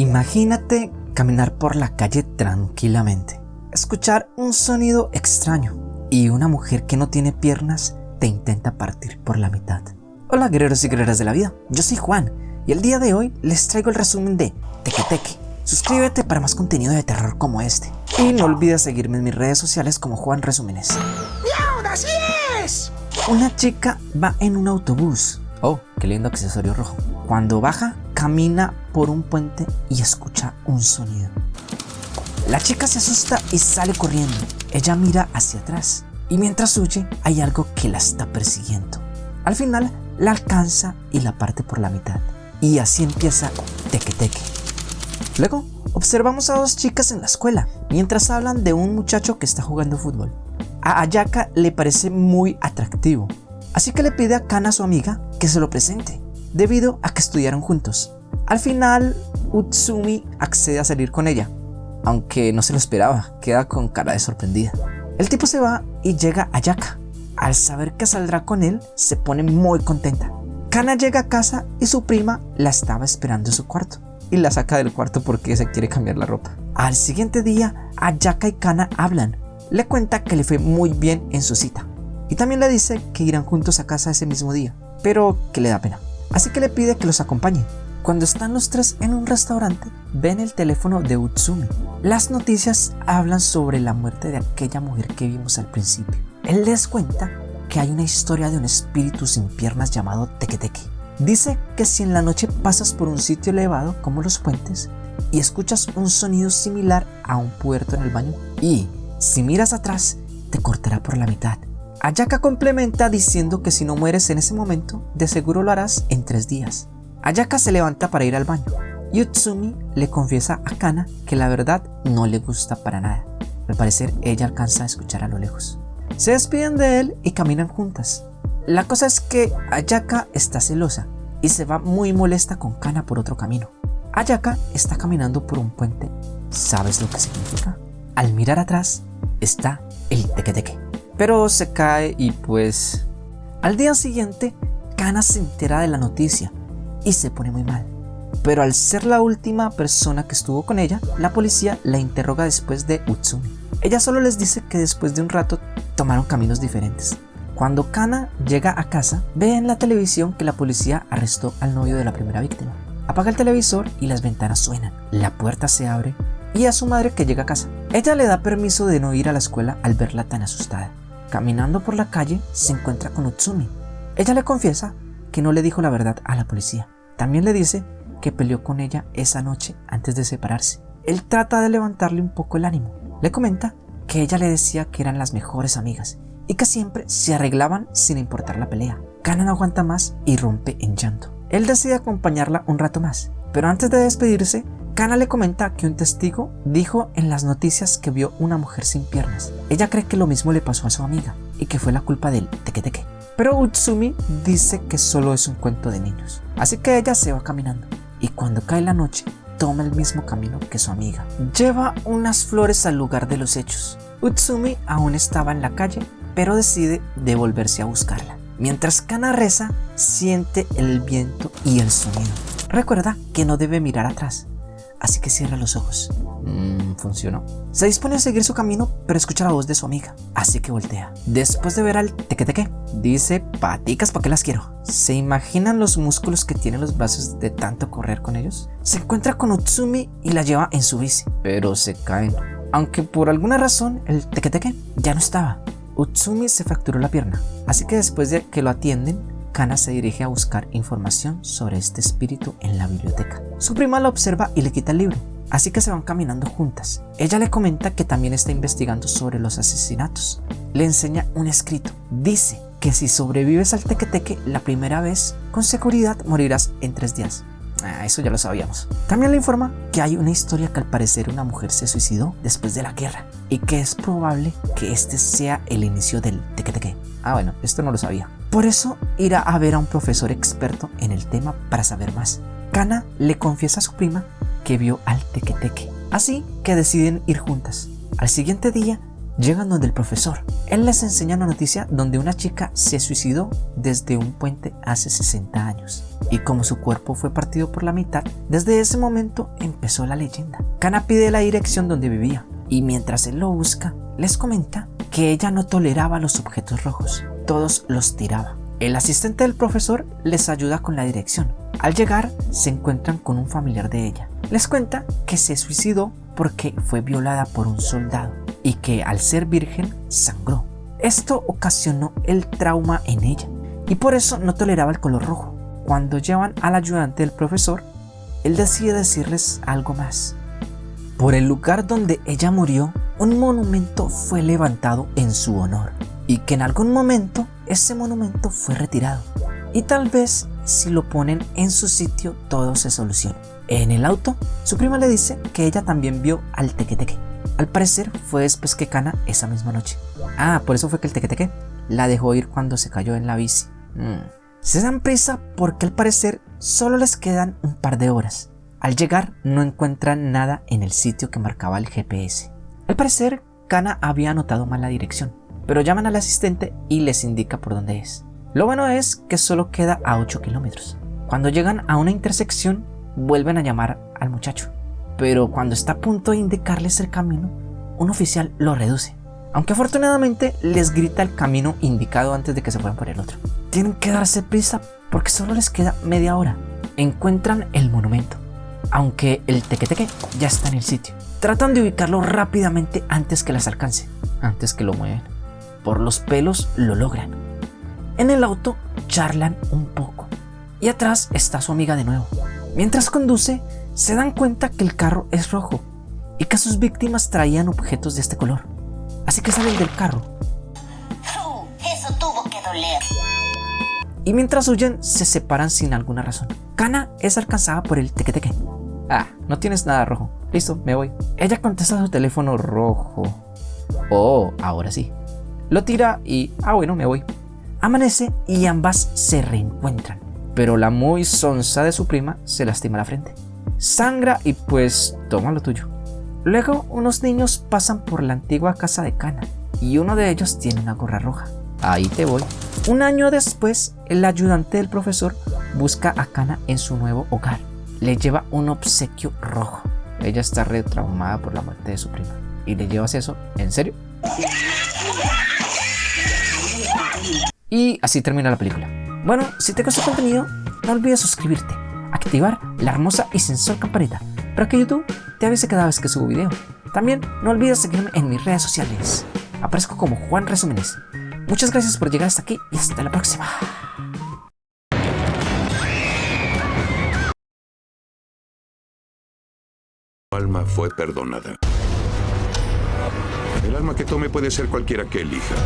Imagínate caminar por la calle tranquilamente, escuchar un sonido extraño y una mujer que no tiene piernas te intenta partir por la mitad. Hola guerreros y guerreras de la vida, yo soy Juan y el día de hoy les traigo el resumen de Teque Teque. Suscríbete para más contenido de terror como este y no olvides seguirme en mis redes sociales como Juan Resúmenes. ¡Miau, así es! Una chica va en un autobús. Oh, qué lindo accesorio rojo. Cuando baja, camina por un puente y escucha un sonido. La chica se asusta y sale corriendo. Ella mira hacia atrás y mientras huye hay algo que la está persiguiendo. Al final la alcanza y la parte por la mitad. Y así empieza Teque Teque. Luego observamos a dos chicas en la escuela mientras hablan de un muchacho que está jugando fútbol. A Ayaka le parece muy atractivo, así que le pide a Kana, su amiga, que se lo presente, debido a que estudiaron juntos. Al final, Utsumi accede a salir con ella, aunque no se lo esperaba, queda con cara de sorprendida. El tipo se va y llega a Ayaka. Al saber que saldrá con él, se pone muy contenta. Kana llega a casa y su prima la estaba esperando en su cuarto y la saca del cuarto porque se quiere cambiar la ropa. Al siguiente día, Ayaka y Kana hablan. Le cuenta que le fue muy bien en su cita y también le dice que irán juntos a casa ese mismo día, pero que le da pena, así que le pide que los acompañe. Cuando están los tres en un restaurante, ven el teléfono de Utsumi. Las noticias hablan sobre la muerte de aquella mujer que vimos al principio. Él les cuenta que hay una historia de un espíritu sin piernas llamado Teque Teque. Dice que si en la noche pasas por un sitio elevado como los puentes y escuchas un sonido similar a un puerto en el baño y si miras atrás te cortará por la mitad. Ayaka complementa diciendo que si no mueres en ese momento de seguro lo harás en 3 días. Ayaka se levanta para ir al baño y Utsumi le confiesa a Kana que la verdad no le gusta para nada. Al parecer ella alcanza a escuchar a lo lejos. Se despiden de él y caminan juntas. La cosa es que Ayaka está celosa y se va muy molesta con Kana por otro camino. Ayaka está caminando por un puente. ¿Sabes lo que significa? Al mirar atrás está el Teque Teque, pero se cae y pues... Al día siguiente, Kana se entera de la noticia y se pone muy mal. Pero al ser la última persona que estuvo con ella, la policía la interroga después de Utsumi. Ella solo les dice que después de un rato tomaron caminos diferentes. Cuando Kana llega a casa, ve en la televisión que la policía arrestó al novio de la primera víctima. Apaga el televisor y las ventanas suenan. La puerta se abre y a su madre que llega a casa. Ella le da permiso de no ir a la escuela al verla tan asustada. Caminando por la calle se encuentra con Utsumi. Ella le confiesa que no le dijo la verdad a la policía. También le dice que peleó con ella esa noche antes de separarse. Él trata de levantarle un poco el ánimo. Le comenta que ella le decía que eran las mejores amigas y que siempre se arreglaban sin importar la pelea. Kana no aguanta más y rompe en llanto. Él decide acompañarla un rato más, pero antes de despedirse, Kana le comenta que un testigo dijo en las noticias que vio una mujer sin piernas. Ella cree que lo mismo le pasó a su amiga y que fue la culpa del Teque Teque. Pero Utsumi dice que solo es un cuento de niños. Así que ella se va caminando y cuando cae la noche toma el mismo camino que su amiga. Lleva unas flores al lugar de los hechos. Utsumi aún estaba en la calle, pero decide devolverse a buscarla. Mientras Kana reza, siente el viento y el sonido. Recuerda que no debe mirar atrás, así que cierra los ojos. Funcionó. Se dispone a seguir su camino, pero escucha la voz de su amiga, así que voltea. Después de ver al Teque Teque, dice: paticas, ¿para qué las quiero? ¿Se imaginan los músculos que tienen los brazos de tanto correr con ellos? Se encuentra con Utsumi y la lleva en su bici, pero se caen. Aunque por alguna razón el Teque Teque ya no estaba. Utsumi se fracturó la pierna, así que después de que lo atienden, Kana se dirige a buscar información sobre este espíritu en la biblioteca. Su prima la observa y le quita el libro, así que se van caminando juntas. Ella le comenta que también está investigando sobre los asesinatos. Le enseña un escrito. Dice que si sobrevives al Teque Teque la primera vez, con seguridad morirás en 3 días. Eso ya lo sabíamos. También le informa que hay una historia que al parecer una mujer se suicidó después de la guerra y que es probable que este sea el inicio del Teque Teque. Bueno, esto no lo sabía. Por eso irá a ver a un profesor experto en el tema para saber más. Kana le confiesa a su prima que vio al Teque Teque, así que deciden ir juntas. Al siguiente día llegan donde el profesor. Él les enseña una noticia donde una chica se suicidó desde un puente hace 60 años. y como su cuerpo fue partido por la mitad, desde ese momento empezó la leyenda. Kana pide la dirección donde vivía y mientras él lo busca, les comenta que ella no toleraba los objetos rojos, todos los tiraba. El asistente del profesor les ayuda con la dirección. Al llegar, se encuentran con un familiar de ella. Les cuenta que se suicidó porque fue violada por un soldado y que al ser virgen sangró. Esto ocasionó el trauma en ella y por eso no toleraba el color rojo. Cuando llevan al ayudante del profesor, él decide decirles algo más. Por el lugar donde ella murió, un monumento fue levantado en su honor y que en algún momento ese monumento fue retirado y tal vez si lo ponen en su sitio todo se soluciona. En el auto, su prima le dice que ella también vio al teque-teque. Al parecer fue después que Kana esa misma noche. Por eso fue que el teque-teque la dejó ir cuando se cayó en la bici. Se dan prisa porque al parecer solo les quedan un par de horas. Al llegar no encuentran nada en el sitio que marcaba el GPS. Al parecer Kana había anotado mal la dirección, pero llaman al asistente y les indica por dónde es. Lo bueno es que solo queda a 8 kilómetros. Cuando llegan a una intersección, vuelven a llamar al muchacho, pero cuando está a punto de indicarles el camino, un oficial lo reduce, aunque afortunadamente les grita el camino indicado antes de que se fueran por el otro. Tienen que darse prisa porque solo les queda media hora. Encuentran el monumento, aunque el teque-teque ya está en el sitio. Tratan de ubicarlo rápidamente antes que las alcance, antes que lo mueven. Por los pelos lo logran. En el auto charlan un poco y atrás está su amiga de nuevo. Mientras conduce, se dan cuenta que el carro es rojo y que sus víctimas traían objetos de este color. Así que salen del carro. Eso tuvo que doler. Y mientras huyen, se separan sin alguna razón. Kana es alcanzada por el teque-teque. No tienes nada rojo. Listo, me voy. Ella contesta su teléfono rojo. Ahora sí. Lo tira y, bueno, me voy. Amanece y ambas se reencuentran. Pero la muy sonsa de su prima se lastima la frente. Sangra y pues toma lo tuyo. Luego unos niños pasan por la antigua casa de Kana y uno de ellos tiene una gorra roja. Ahí te voy. Un año después, el ayudante del profesor busca a Kana en su nuevo hogar. Le lleva un obsequio rojo. Ella está retraumada por la muerte de su prima. ¿Y le llevas eso? ¿En serio? Y así termina la película. Bueno, si te gustó el contenido, no olvides suscribirte, activar la hermosa y sensual campanita para que YouTube te avise cada vez que subo video. También no olvides seguirme en mis redes sociales. Aparezco como Juan Resúmenes. Muchas gracias por llegar hasta aquí y hasta la próxima. Tu alma fue perdonada. El alma que tome puede ser cualquiera que elija.